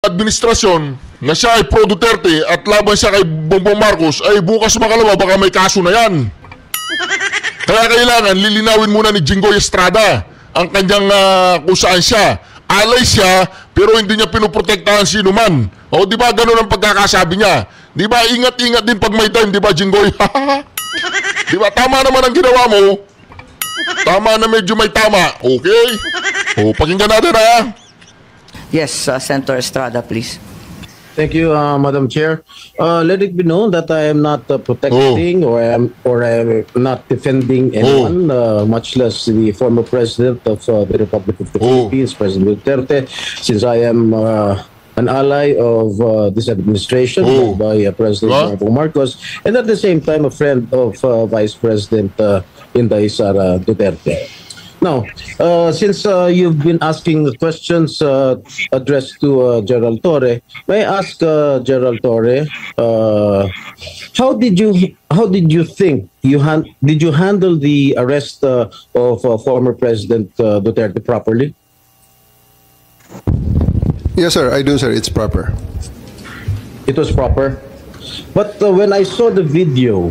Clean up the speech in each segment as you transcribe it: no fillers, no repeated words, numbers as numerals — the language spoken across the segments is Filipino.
administrasyon na siya ay pro Duterte at laban siya kay Bongbong Marcos ay bukas makalawa baka may kaso na yan. Kaya kailangan lilinawin muna ni Jinggoy Estrada ang kanyang kung saan siya. Alay siya pero hindi niya pinoprotektahan sino man. O di ba ganun ang pagkakasabi niya? Di ba ingat-ingat din pag may time, di ba Jinggoy? Di ba tama naman ang ginawa mo? Tama na medyo may tama. Okay? O pakinggan natin ha. Yes, Senator Estrada, please. Thank you, Madam Chair. Let it be known that I am not protecting or I am not defending anyone, much less the former president of the Republic of the Philippines, President Duterte, since I am an ally of this administration led by President Bongbong Marcos, and at the same time a friend of Vice President Inday Sara Duterte. Now, since you've been asking questions addressed to Gerald Torre, may I ask Gerald Torre, how did you think did you handle the arrest of former President Duterte properly? Yes, sir. I do, sir. It's proper. It was proper, but when I saw the video,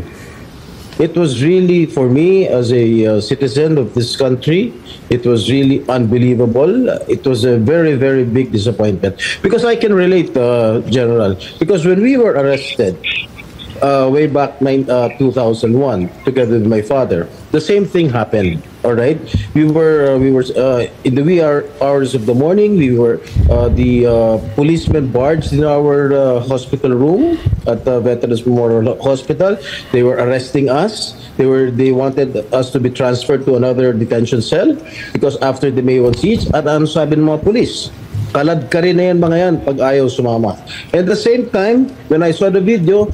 it was really, for me as a citizen of this country, it was really unbelievable. It was a very, very big disappointment. Because I can relate, General. Because when we were arrested way back 2001, together with my father, the same thing happened. All right, we were in the wee hours of the morning. We were the policemen barged in our hospital room at the Veterans Memorial Hospital. They were arresting us. They wanted us to be transferred to another detention cell because after the May 1 siege, at ano sabi ng mga police, kalad ka rin na yan mga yan pag ayaw sumama. At the same time, when I saw the video,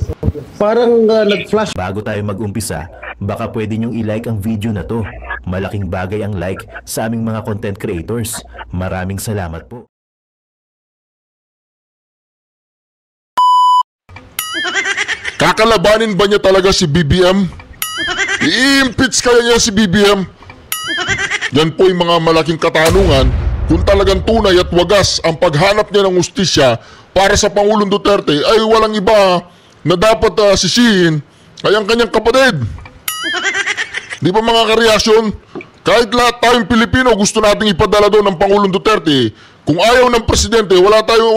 parang nag-flash. Bago tayo mag-umpisa, baka pwede nyong i-like ang video na to. Malaking bagay ang like sa aming mga content creators. Maraming salamat po. Kakalabanin ba niya talaga si BBM? I-impeach kaya niya si BBM? Yan po yung mga malaking katanungan kung talagang tunay at wagas ang paghanap niya ng hustisya para sa Pangulong Duterte ay walang iba na dapat sisihin ay ang kanyang kapatid. Di ba mga kareaksyon? Kahit lahat tayong Pilipino gusto nating ipadala doon ng Pangulong Duterte. Kung ayaw ng presidente, wala tayong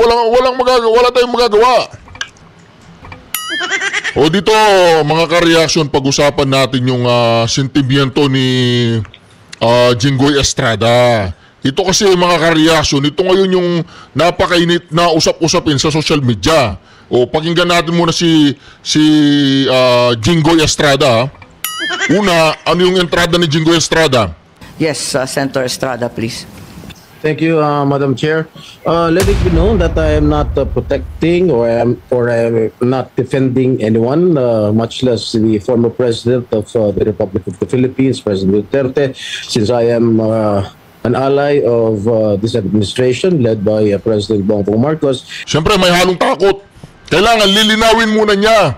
magagawa. O dito mga kareaksyon, pag-usapan natin yung sentimiento ni Jinggoy Estrada. Ito kasi mga kareaksyon, ito ngayon yung napakainit na usap-usapin sa social media. O pakinggan natin muna si Jinggoy Estrada. Una, ano yung entrada ni Jinggoy Estrada? Yes, Senator Estrada, please. Thank you, Madam Chair. Let it be known that I am not protecting or I am not defending anyone, much less the former president of the Republic of the Philippines, President Duterte, since I am an ally of this administration led by President Bongbong Marcos. Siyempre may halong takot. Kailangan lilinawin muna niya.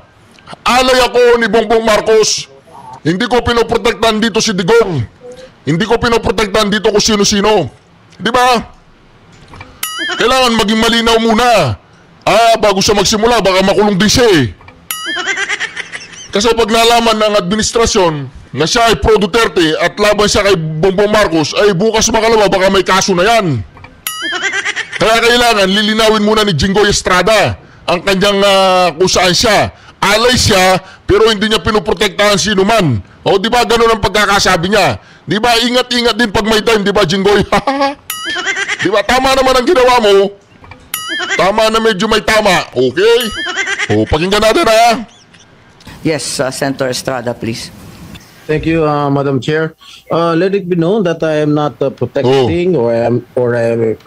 Alay ako ni Bongbong Marcos. Hindi ko pinoprotektahan dito si Digong. Hindi ko pinoprotektahan dito kung sino-sino. Di ba? Kailangan maging malinaw muna. Bago siya magsimula, baka makulong din siya eh. Kasi pag nalaman ng administrasyon na siya ay pro Duterte at laban siya kay Bongbong Marcos, ay bukas makalawa, baka may kaso na yan. Kaya kailangan lilinawin muna ni Jinggoy Estrada ang kanyang kung saan siya. Alay siya pero hindi niya pinoprotektahan sino man. O di ba ganun ang pagkakasabi niya? Di ba ingat-ingat din pag may time, di ba Jinggoy? Di ba tama naman ang ginawa mo? Tama na medyo may tama. Okay? O pakinggan natin ha. Yes, Senator Estrada, please. Thank you, Madam Chair. Let it be known that I am not protecting or I am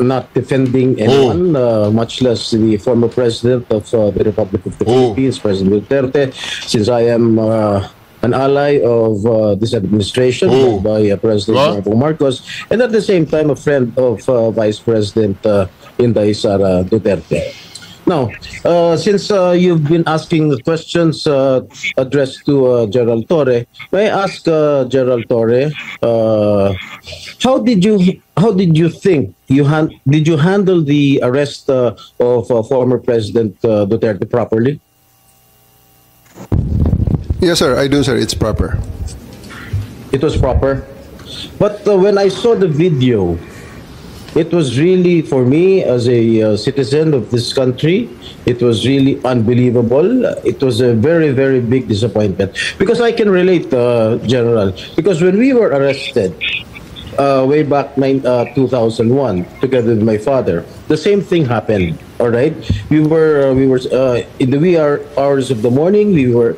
not defending anyone, much less the former president of the Republic of the Philippines, President Duterte, since I am an ally of this administration led by President Bongbong Marcos, and at the same time a friend of Vice President Inday Sara Duterte. Now, since you've been asking the questions addressed to Gerald Torre, may I ask Gerald Torre, how did you think did you handle the arrest of former President Duterte properly? Yes, sir, I do, sir. It's proper. It was proper. But when I saw the video, it was really, for me as a citizen of this country, it was really unbelievable. It was a very, very big disappointment. Because I can relate, General. Because when we were arrested, way back 2001, together with my father, the same thing happened. All right, we were in the wee hours of the morning. We were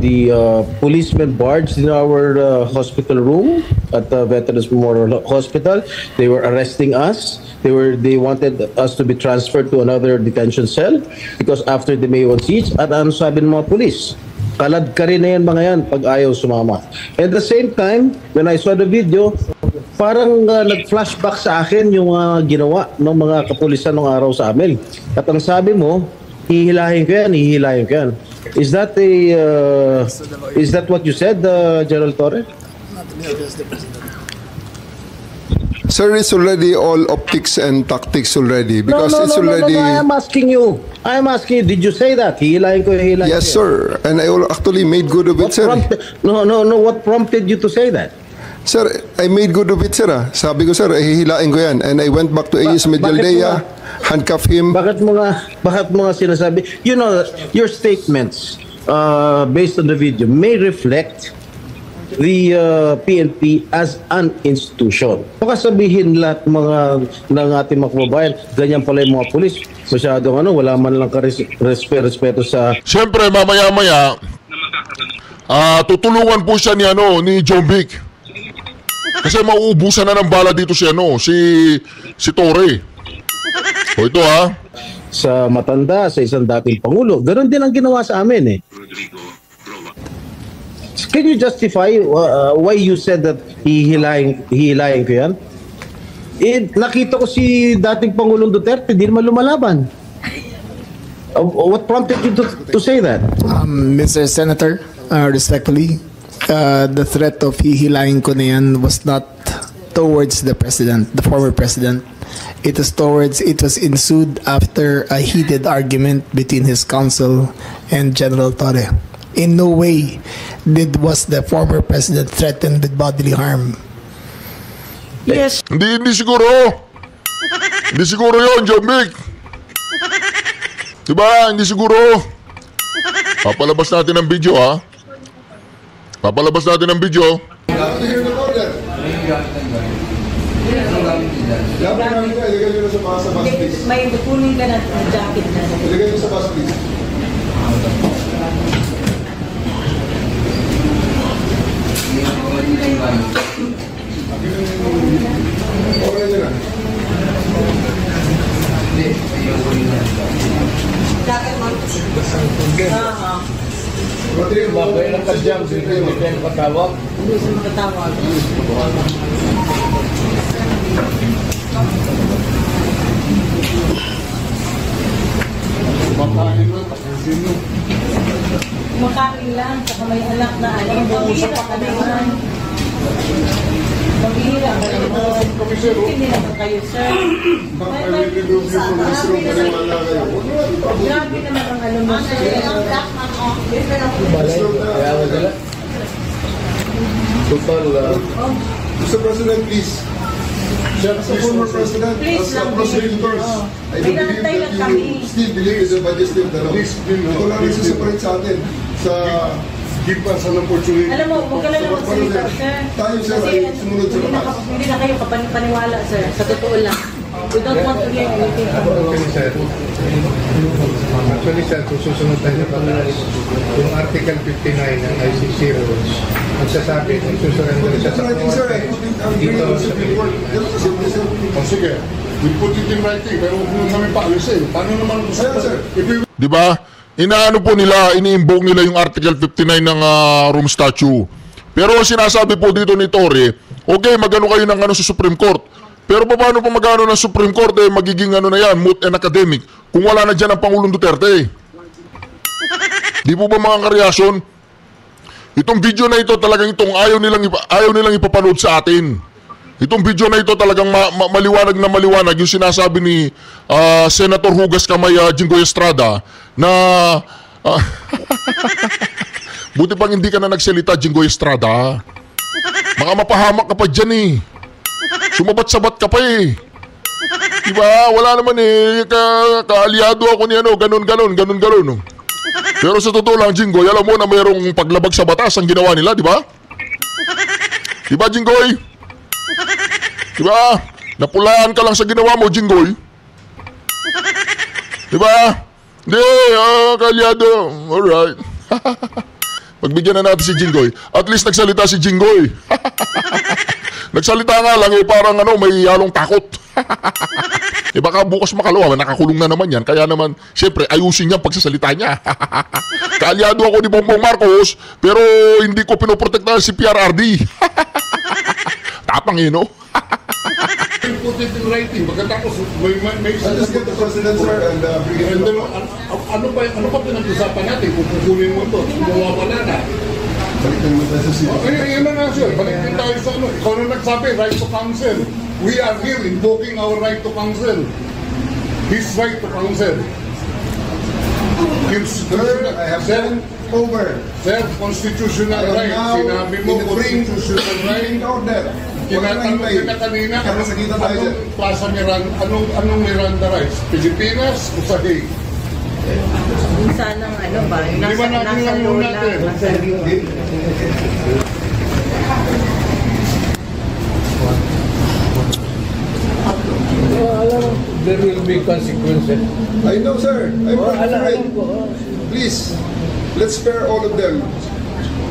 the policemen barged in our hospital room at the Veterans Memorial Hospital. They were arresting us. They wanted us to be transferred to another detention cell because after the May 1 siege, at ano sabi ng mga police? Kalad ka rin na yan mga yan pag ayaw sumama. At the same time, when I saw the video, parang nag-flashback sa akin yung ginawa ng mga kapulisan ng araw sa amin. At ang sabi mo, hihilahin ko yan, hihilahin ko yan. Is that what you said, Gerald Torre? Sir, it's already all optics and tactics already because it's No, already... I am asking you, did you say that? Hihilahin ko, hihilahin ko. Yes, sir. And I actually made good of it, sir. What prompted you to say that? Sir, I made good of it, sir. Sabi ko, sir, hihilain ko yan. And I went back to AS Medialdea, handcuff him. Bakit mo nga sinasabi? You know, your statements based on the video may reflect the PNP as an institution. Baka sabihin lahat ng ating mga kababayan, ganyan pala yung mga pulis. Masyadong wala man lang respeto sa... Siyempre, mamaya-maya, tutulungan po siya ni John Vic. Kasi mauubusan na ng bala dito si Torre. O ito sa matanda, sa isang dating Pangulo. Ganon din ang ginawa sa amin Can you justify why you said that hihilahin ko yan? Nakita ko si dating Pangulong Duterte, di naman lumalaban. What prompted you to say that? Mr. Senator, respectfully, the threat of hihilahin ko na yan was not towards the president, the former president. It was ensued after a heated argument between his counsel and General Torre. In no way was the former president threatened with bodily harm. Yes. Hindi siguro. Hindi siguro yun, John Vic. Diba? Hindi siguro. Papalabas natin ang video, Papalabas natin ang video. May kunin ka na jacket na. Ilagay niyo sa bus, please. Jacket mo. Bagay lang ka dyan, hindi ka patawag. Hindi siya makatawag. Kumakain lang, saka may anak na bumusap pa ka naman. Maghihirap ka naman. Hindi naman kayo, sir. Grabe naman ang alam mo, sir. Mr. President, please. As a former president, Please as a lang, prosecutors, I do believe Pinantay lang that kami. you still believe in the majesty of the law. Ito lang rin separate sa atin. Sa give us an opportunity. Alam mo, huwag ka lang magsalita, sir. Tayo, sir, Kasi ay sumunod sa batas. hindi na kayo kapaniwala, sir. Sa totoo lang. We don't want to hear anything from you. Actually, sir, kung susunod tayo sa batas, yung Article 59 ng ICC rules, magsasabi, nagsusurrender siya sa Writing, sir, I korte. put it on video on Supreme Court. Ganun kasi, sir. O sige, we put it in writing, pero huwag mo namin paalisin. Paano naman Sir, sir. Di ba? Inaano po nila, ini-invoke nila yung Article 59 ng Rome Statute. Pero ang sinasabi po dito ni Torre, okay, magano kayo ng sa Supreme Court. Pero paano pa magano ng Supreme Court, magiging na yan, moot and academic. kung wala na dyan ang Pangulong Duterte. Di po ba mga karelasyon? Itong video na ito talagang ayaw nilang ipapanood sa atin. Itong video na ito talagang maliwanag na maliwanag yung sinasabi ni Senator Hugas Kamay Jinggoy Estrada na buti pang hindi ka na nagsalita, Jinggoy Estrada. Baka mapahamak ka pa dyan eh. Sumabat-sabat ka pa eh. Diba? Wala naman eh. Kaalyado ako ni ano, ganun. Pero sa totoo lang, Jinggoy, alam mo na mayroong paglabag sa batas ang ginawa nila, di ba? Di ba, Jinggoy? Di ba? Napulaan ka lang sa ginawa mo, Jinggoy. Di ba? Hindi, kaalyado. Alright. Pagbigyan na natin si Jinggoy. At least nagsalita si Jinggoy. Nagsalita nga lang eh, parang ano, may halong takot. Eh baka bukas makalawa, nakakulong na naman yan. Kaya naman, syempre, ayusin niya ang pagsasalita niya. Kaalyado ako ni Bongbong Marcos, pero hindi ko pinoprotektahan si PRRD. Tapang eh, no? Put it in writing. Pagkatapos, may I'll just get the president, sir, and bring it And then, up. ano pa pinag-usapan natin kung kukunin mo ito? Mawawala na. Balikan mo tayo sa city. Yun na nga, sir. Balikin tayo sa ano. Ikaw na nagsabi, right to counsel. We are here invoking our right to counsel. His right to counsel. Sir, I have sent over. Sir, constitutional right. Sinabi mo, constitutional right. Order. Tinatanong kita kanina, anong Plaza Miranda, anong Miranda rights? Pilipinas o sa Hague? Sana ano ba? Di ba natin lang yun natin? There will be consequences. I know, sir. I'm afraid. Please, let's spare all of them.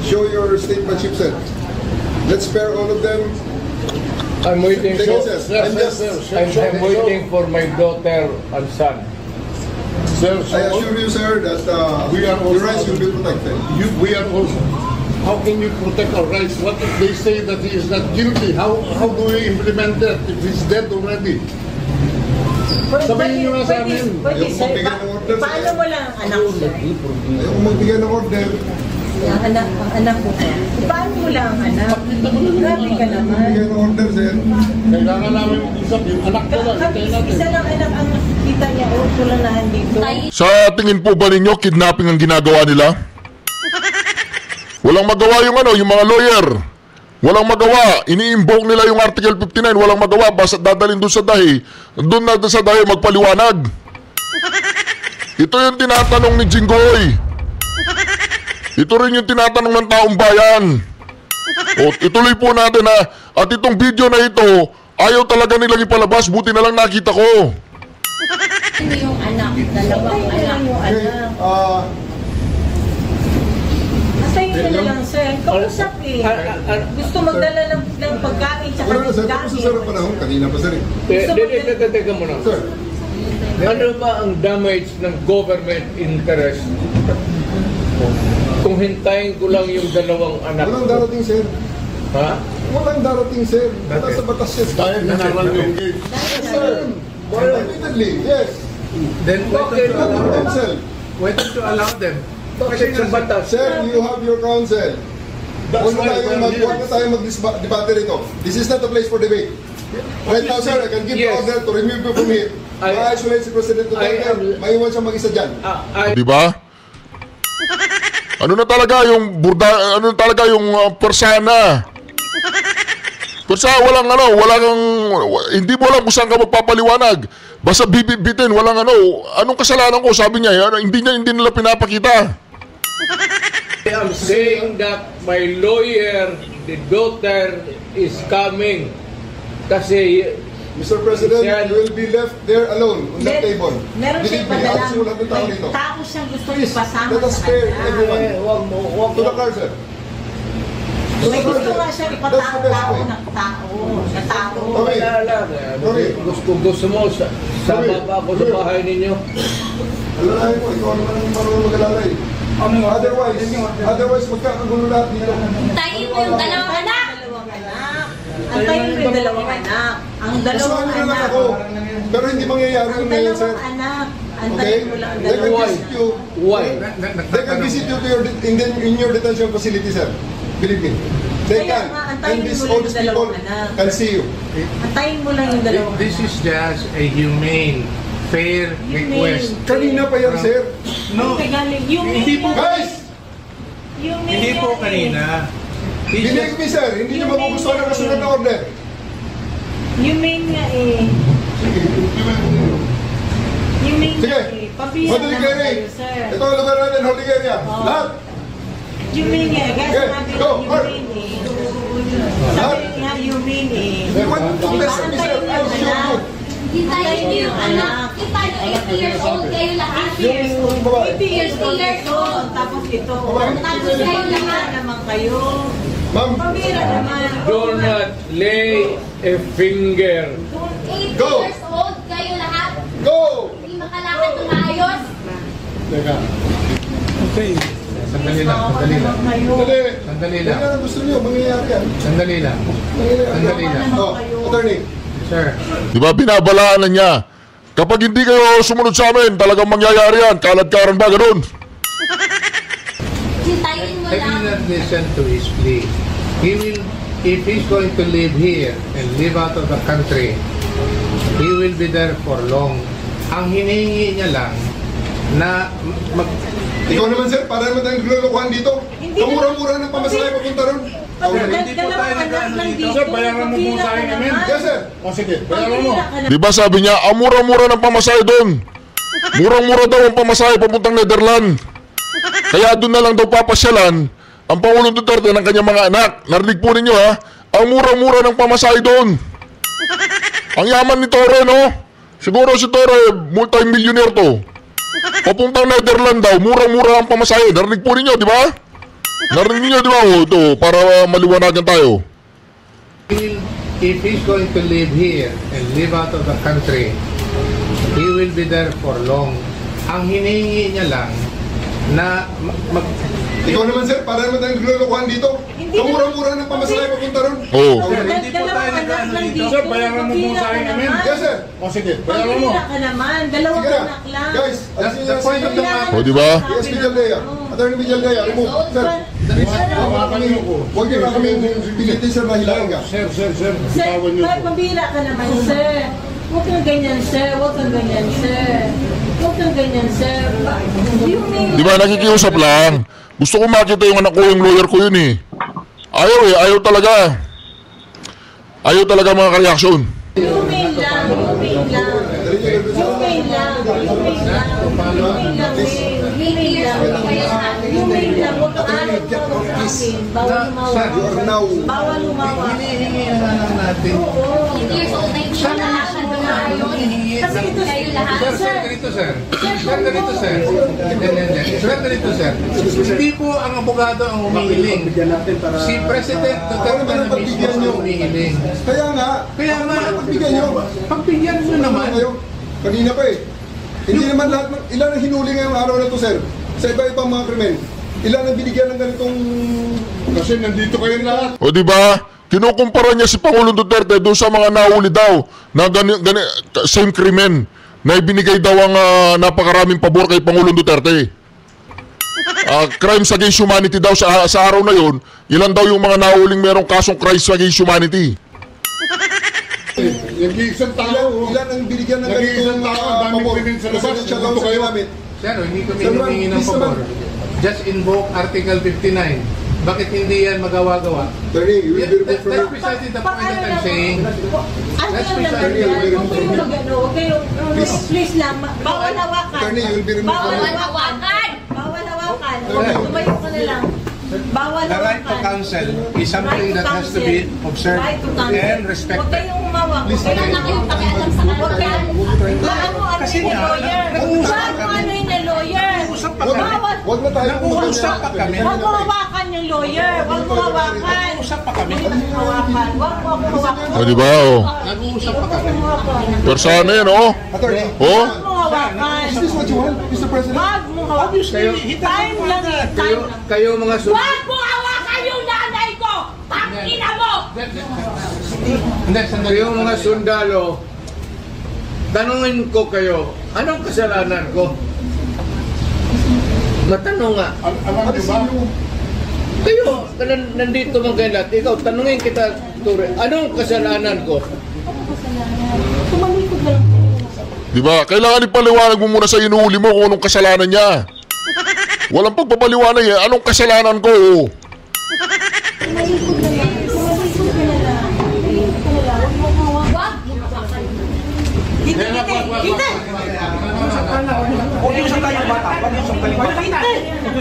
Show your statement, Chief said. Let's spare all of them. I'm waiting. Take it, sir. I'm waiting for my daughter and son. Sir, I assure you, sir, that we are your rights will be protected. We are also. How can you protect our rights? What if they say that he is not guilty? How do we implement that if he's dead already? Sabihin nyo nga sa amin. Pwede, Ayaw sir. magbigay ng order, sir. Paano mo lang ang anak mo? Ayaw magbigay ng order. Ang anak mo. Paano mo lang ang anak? Grabe ka naman. Magbigay ng order, sir. Kailangan namin mag-usap yung anak ko lang. Hintayin natin. Isa lang anak ang nakikita niya. Tulanahan dito. Sa tingin po ba ninyo, kidnapping ang ginagawa nila? Walang magawa yung ano, yung mga lawyer. Walang magawa. Ini-invoke nila yung Article 59. Walang magawa. Basta dadalhin doon sa dahi. Doon na sa dahi magpaliwanag. Ito yung tinatanong ni Jinggoy. Ito rin yung tinatanong ng taong bayan. O, ituloy po natin ha. At itong video na ito, ayaw talaga nilang ipalabas. Buti na lang nakita ko. Ano yung anak? Dalawang anak. Okay, Sa'yo na lang, sir. Kausap eh. Gusto magdala ng pagkain tsaka Wala na, sir. Tapos sa gamit. panahon, kanina pa, sir. Teka muna. Sir, Ano ba ang damage ng government interest kung hintayin ko lang yung dalawang anak walang ko? darating, sir. Ha? Walang darating, sir. Wala sa batas, sir. Dahil nanarang yung gate. Yes, sir. Admittedly, yes. Then They allow themselves. why don't you allow them? Bakit sa batas? Sir, you have your counsel. Huwag na tayo mag-debate rito. This is not a place for debate. Right now, sir, I can give the Yes. order to remove you from here. Ma-isolate si President Duterte. Maiwan siya mag-isa dyan. Di ba? Ano na talaga yung ano na talaga yung persona? Walang hindi mo alam kung saan ka magpapaliwanag. Basta bibitin, walang anong kasalanan ko, sabi niya, hindi nila pinapakita. I'm saying that my lawyer, the daughter, is coming. Kasi Mr. President, Sir. you will be left there alone on that table. Meron Believe siyang me, padalang. alis mo lahat ng tao dito. May tao siyang gusto Please, ipasama let us sa spare kanya. everyone. wag To the car, sir. May gusto nga siya That's the best ipatao way. ng tao. Sa tao. Okay. Wala lang. Gusto mo, sama pa ako sa bahay ninyo. Alalahin mo, ikaw naman ang marunong mag-alalay. Otherwise, magkakagulo lahat dito. Tayo mo yung dalawang anak. Antayin mo yung dalawang anak. Ang dalawang Kasama nyo lang anak. ako. Pero hindi mangyayari Ang yun ngayon, sir. dalawang anak Antayin mo lang ang They can dalawa. visit you. Why? They can visit you to your in your detention facility, sir. Believe me. They Kaya can. nga, And antayin these mo all lang these yung people dalawang anak. can see you. Antayin mo lang yung dalawang This is just a humane, fair request. Kanina pa yan, sir. No, hindi po, Guys! hindi po kanina. It's Believe me, sir. Hindi niyo magugustuhan ang kasunod na order. Humane nga eh. Humane Sige. nga eh. Pabira Holding naman area. kayo, sir. Ito ang lugar natin, holding area. Oo. Lahat. Humane nga eh. Guys, Okay, sabi go, ng Mark. humane eh. Sabi nga humane eh. They want to test me, sir. I'll show you. Hintayin niyo yung anak. Hintayin niyo 80 years old kayo lahat. 80 years old. Tapos ito. Tapos kayo Pabira lahat. naman kayo. Ma'am, Pabira naman. Do not lay a finger. 80 Go. years old kayo lahat. go! Hindi makalakad ng maayos. Teka. Sandali lang, sandali lang. Dali. Sandali Yan lang. ang gusto niyo, mangyayari yan. Sandali lang. Sandali lang. Oh, attorney. Sir, Di ba binabalaan na niya? Kapag hindi kayo sumunod sa amin, talagang mangyayari yan. Kalad-karan ba ganun? Hintayin mo I will lang. not listen to his plea. He will, if he's going to live here and live out of the country, he will be there for long. Ang hinihingi niya lang na Ikaw naman, sir, para naman tayong lulukuhan dito. Kamura-mura ng pamasahe papunta ron. Hindi po tayo nag-ano dito. Sir, bayaran mo po sa akin namin. Yes, sir. O sige, Di ba sabi niya, ang mura-mura ng pamasahe doon. Murang-mura daw ang pamasahe papuntang Netherlands. Kaya doon na lang daw papasyalan ang Pangulong Duterte ng kanyang mga anak. Narinig po ninyo ha, ang mura-mura ng pamasahe doon. Ang yaman ni Torre, no? Siguro si Torre, multi-millionaire to. Papuntang Netherlands daw, mura-mura ang pamasahe. Narinig po ninyo, di ba? Narinig ninyo, di ba? O, ito, para maliwanagan tayo. if he's going to live here and live out of the country, he will be there for long. Ang hinihingi niya lang na Ikaw naman, sir, para naman tayong lulukuhan dito. Kamura-mura ng pamasahe papunta ron. Oo. hindi po tayo nag-ano dito. Sir, bayaran mo po sa akin namin. Yes, sir. O sige, bayaran mo. Pabira ka naman. Dalawang Sige na. anak lang. Guys, That's the point of the matter. O, di ba? Yes, Villaldea. Attorney Villaldea, remove. Sir, huwag niyo na kami pilitin, sir, na hilahin ka. Sir, Sir, pabira ka naman, sir. Huwag kang ganyan, sir. Huwag kang ganyan, sir. Huwag kang ganyan, sir. Di ba, nakikiusap lang. Gusto ko makita yung anak ko, yung lawyer ko yun eh. Ayaw eh, ayaw talaga. Ayaw talaga mga ka-reaction. Humane lang, humane lang. Humane lang, humane lang. Humane lang, humane lang. Humane lang, huwag kang araw sa akin. Bawal Sir, You are now. Bawal lumawa. hinihingi na lang natin. 80 years old na hindi makalakad ng maayos. Kasi ito, Kayo lahat. Sir, ganito sir. Sir, ganito sir. Sir, ganito sir. Hindi po ang abogado ang humihiling. Si President Duterte na mismo ang humihiling. Kaya nga, pagbigyan nyo. Pagbigyan nyo naman. Kayo, kanina pa eh. Hindi naman lahat, ilan ang hinuli ngayong araw na to, sir? Sa iba-ibang mga krimen. Ilan ang binigyan ng ganitong... Kasi nandito kayo lahat. O di ba? Kinukumpara niya si Pangulong Duterte doon sa mga nahuli daw na same krimen na ibinigay daw ang napakaraming pabor kay Pangulong Duterte. Crimes against humanity daw sa araw na yon. Ilan daw yung mga nahuling merong kasong crimes against humanity. Nag-iisang tao. Ilan ang binigyan ng ganitong pabor? Presidential law sa ginamit. Sir, hindi kami humingi ng pabor. Just invoke Article 59. Bakit hindi yan magawa-gawa? Attorney, you will be removed from That's your... precisely the point that I'm saying. Ano naman yan? Huwag kayong mag-ano. Huwag kayong... Please lang. Bawal hawakan. Attorney, you will be removed Bawal from your... Hawakan! Bawal hawakan. Tumayo ka na lang. Bawal The right to hawakan. counsel is something that has to be observed Right to counsel. and Huwag respected. kayong humawak. Wala na kayong pakialam sa Huwag kayong... Ano Kasi yung nga, lawyer? Ano yung lawyer? Nag-uusap pa kami. Bawal. Huwag na tayo Nag-uusap pa kami. Huwag mo hawakan yung lawyer. Huwag mo hawakan. Nag-uusap pa kami. Huwag mo hawakan. Huwag mo hawakan. O di ba? O. Nag-uusap pa kami. Pero sana yan, o. Attorney, O? Huwag mo hawakan. is this what you want, Mr. President? Huwag mo hawakan. Time lang eh. Time lang. Kayo mga Huwag mo hawakan yung nanay ko! Pangina mo! Hindi, sandali. Yung mga sundalo, tanungin ko kayo, anong kasalanan ko? Matanong nga. Alam niyo ba? Kayo, nandito man kayo lahat. Ikaw, tanungin kita, Ture, anong kasalanan ko? Tumalikod lang. Diba? Kailangan ipaliwanag mo muna sa inuuli mo kung anong kasalanan niya. Walang pagpapaliwanag eh. Anong kasalanan ko? Tumalikod na lang. Tumalikod ka na lang. Tumalikod ka na lang. Huwag mo hawak. Dito, dito, dito. Huwag yung saktan yung bata. Huwag yung saktan yung bata. Huwag yung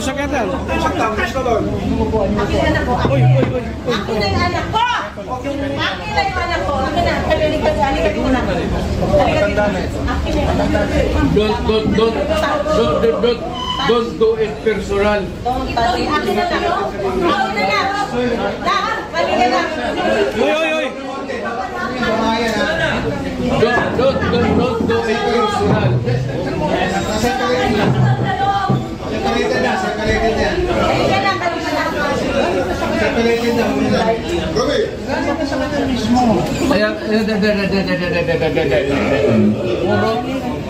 saktan. Huwag yung saktan. Huwag yung Akin na po. Akin na yung anak ko. Akin na yung anak ko. Akin na. Halika muna. Halika muna. Akin na yung anak ko. Don't do it personal. Akin na lang. Akin na lang. Lahat. Halika na. Don't do it personal.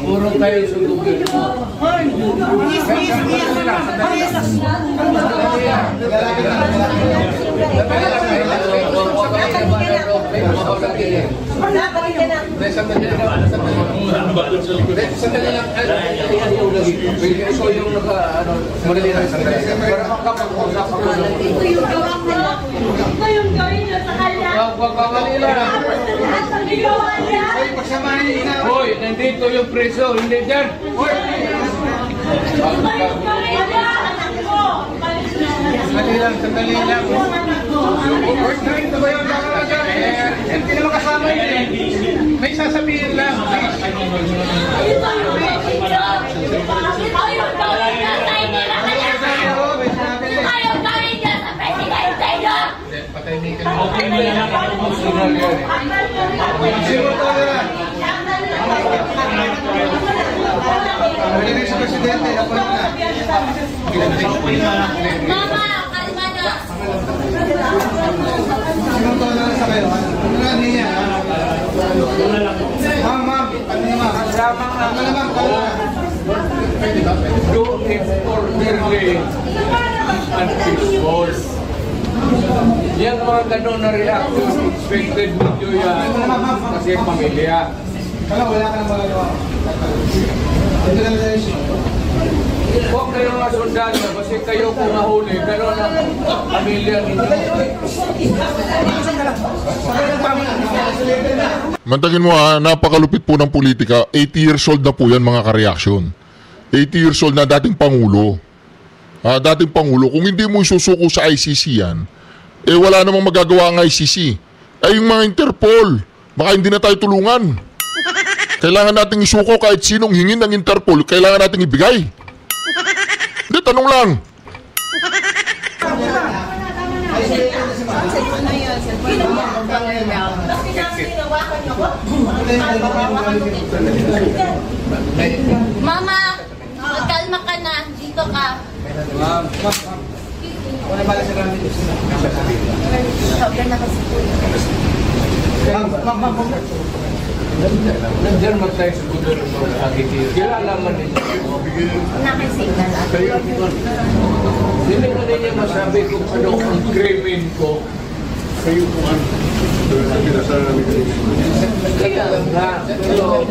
Puro kayo sundugin mo. Hoy, nandito yung preso, hindi dyan. Hoy! Sandali lang. Hindi naman kasama yun eh. May sasabihin lang. Mama, kalma na. Do it orderly and peaceful. Yan mga ganun na reaction, expected video yan kasi pamilya. Wala ka nang magagawa. Huwag kayo mga sundalo kasi kayo kung nahuli, gano'n ang pamilya ninyo. Mantagin mo ha, napakalupit po ng politika. 80 years old na po yan mga ka-reaction. 80 years old na dating Pangulo. Dating Pangulo, kung hindi mo isusuko sa ICC yan, eh wala namang magagawa ang ICC. Ay yung mga Interpol, baka hindi na tayo tulungan. Kailangan nating isuko kahit sinong hingin ng Interpol, kailangan nating ibigay. Hindi, tanong lang. Mama, magkalma ka na. Dito ka. Nandiyan man tayo sa gobyerno ng Agiti. Kilala man ninyo. Nakisignal ako. Hindi ko ninyo masabi kung ano ang krimen ko. Kayo po ang pinasara namin kayo. Kaya lang nga, pero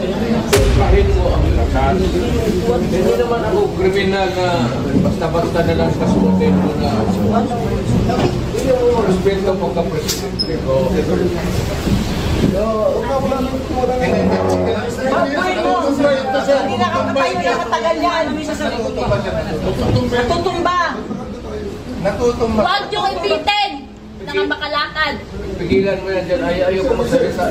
pahin mo ang lakas. Hindi naman ako kriminal na basta-basta na lang kasuotin mo na. Hindi mo respeto pagka-presidente ko. Hindi nakakatayo na matagal yan. Natutumba. Huwag yung ibitin. Nakabakalakad. Pigilan mo yan dyan. Ayaw ko magsalita.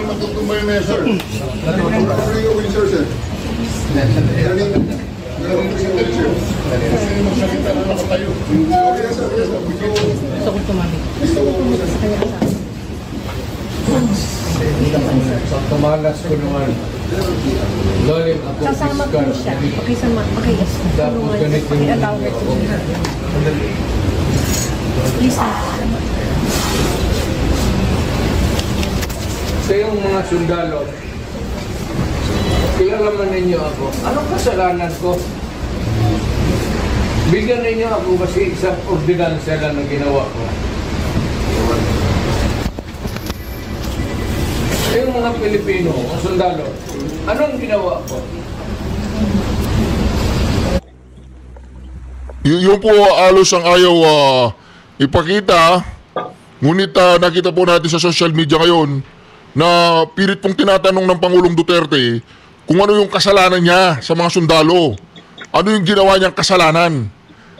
Matutumba yun na yan, sir. Matutumba yung sir, sir. Tumalas ko naman. Lalim ako. Kasama po siya. Tapos ganito yung... Please, Sa yung mga sundalo, kilala man ninyo ako. Anong kasalanan ko? Bigyan ninyo ako kasi isang ordinansya lang na ginawa ko. Sa yung mga Pilipino, o sundalo, anong ginawa ko? Yun po alos ang ayaw ipakita. Ngunit nakita po natin sa social media ngayon na pilit pong tinatanong ng Pangulong Duterte kung ano yung kasalanan niya sa mga sundalo. Ano yung ginawa niyang kasalanan.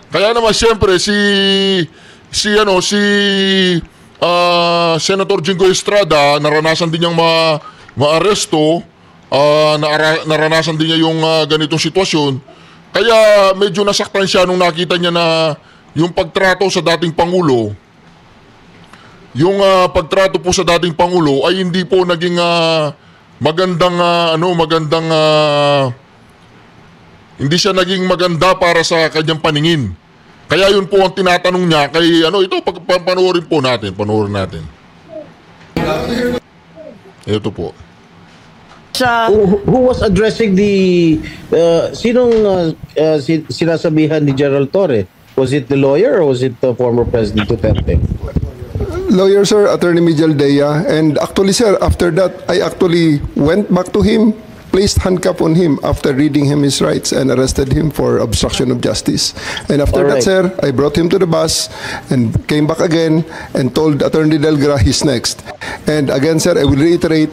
Kaya naman siyempre si Senator Jingo Estrada, naranasan din niyang maaresto, naranasan din niya yung ganitong sitwasyon. Kaya medyo nasaktan siya nung nakita niya na yung pagtrato sa dating Pangulo, pagtrato po sa dating Pangulo ay hindi po naging hindi siya naging maganda para sa kanyang paningin. Kaya yun po ang tinatanong niya kay panoorin natin. Ito po. Who was addressing the sinasabihan ni General Torre? Was it the lawyer or was it the former President Duterte? Lawyer, sir, Attorney Mijal Dea. And actually, sir, after that, I actually went back to him, placed handcuff on him after reading him his rights and arrested him for obstruction of justice. And after All that, right. sir, I brought him to the bus and came back again and told Attorney Delgra he's next. And again, sir, I will reiterate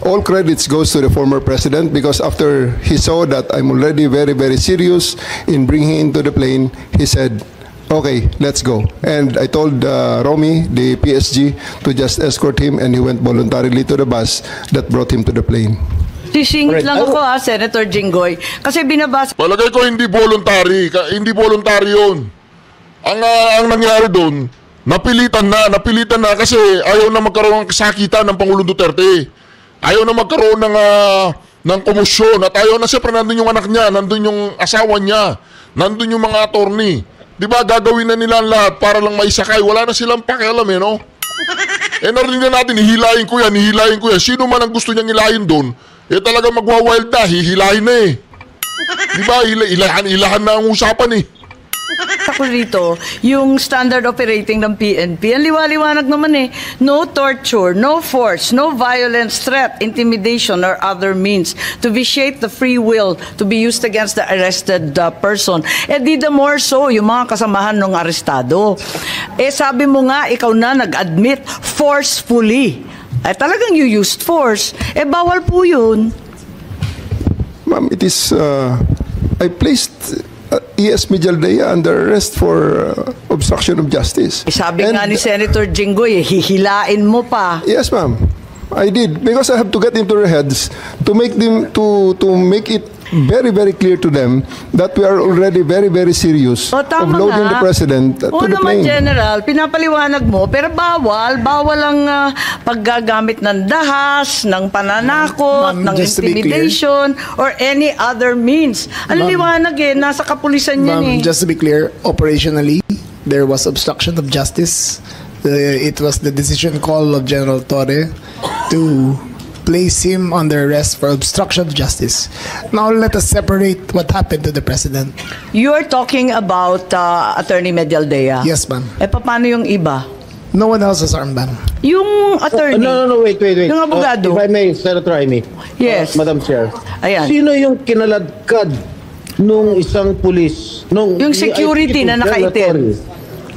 all credits goes to the former president because after he saw that I'm already very, very serious in bringing him into the plane, he said, okay, let's go. And I told Romy, the PSG, to just escort him and he went voluntarily to the bus that brought him to the plane. Sisingit lang ako Senator Jinggoy. Kasi binabasa Palagay ko hindi voluntary. Hindi voluntary yun. Ang nangyari doon, napilitan na kasi ayaw na magkaroon ng kasakitan ng Pangulong Duterte. Ayaw na magkaroon ng komosyon. At ayaw na siyempre nandun yung anak niya, nandun yung asawa niya, nandun yung mga attorney. Di ba gagawin na nila ang lahat para lang maisakay. Wala na silang pakialam no? Narinig na natin, hihilahin ko yan. Sino man ang gusto niyang hilahin doon, talaga magwa-wild na, hihilahin na Di ba? Ilahan na ang usapan ako rito, yung standard operating ng PNP, ang liwaliwanag naman no torture, no force, no violence, threat, intimidation, or other means to vitiate the free will to be used against the arrested person. Di the more so, yung mga kasamahan ng arestado. Sabi mo nga, ikaw na nag-admit forcefully. Talagang you used force. Bawal po yun. Ma'am, it is, I placed E.S. Mijaldea under arrest for obstruction of justice. Sabi nga ni Senator Jinggoy, hihilain mo pa. Yes, ma'am. I did because I have to get into their heads to make them to make it very, very clear to them that we are already very, very serious of loading the president to the plane. General, pinapaliwanag mo, pero bawal ang paggagamit ng dahas, ng pananakot, ng intimidation, or any other means. Ang liwanag nasa kapulisan yan Just to be clear, operationally, there was obstruction of justice. It was the decision call of General Torre to place him under arrest for obstruction of justice. Now let us separate what happened to the president. You are talking about Attorney Medialdea? Yes, ma'am. Paano yung iba? No one else has armband. Yung attorney? No, wait. Yung abogado? If I may, Senator Amy. Yes. Madam Chair. Ayan. Sino yung kinaladkad nung isang pulis? Yung security na nakaitim?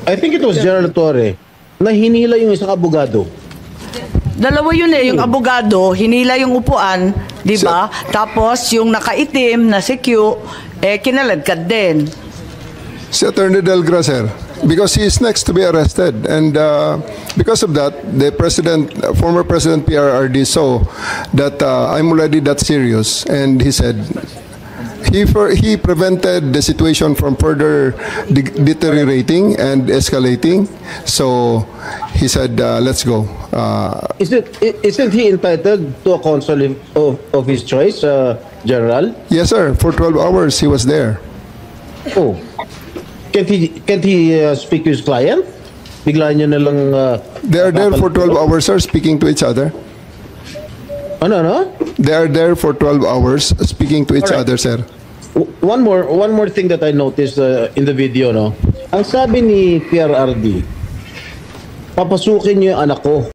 I think it was General Torre na hinila yung isang abogado. Dalawa yun yung abogado, hinila yung upuan, di ba? Tapos yung nakaitim na si Q, kinaladkad din. Si Attorney Delgra, sir, because he is next to be arrested. And because of that, the former President PRRD saw that I'm already that serious. And he said, he prevented the situation from further deteriorating and escalating. So he said, let's go. Isn't he entitled to a counsel of his choice, General? Yes, sir. For 12 hours, he was there. Oh. Can't he speak to his client? Bigla niya na lang... They are there for 12 hours, sir, speaking to each other. Ano? They are there for 12 hours speaking to each Alright. other, sir. One more thing that I noticed in the video, no? Ang sabi ni PRRD, papasukin niyo yung anak ko.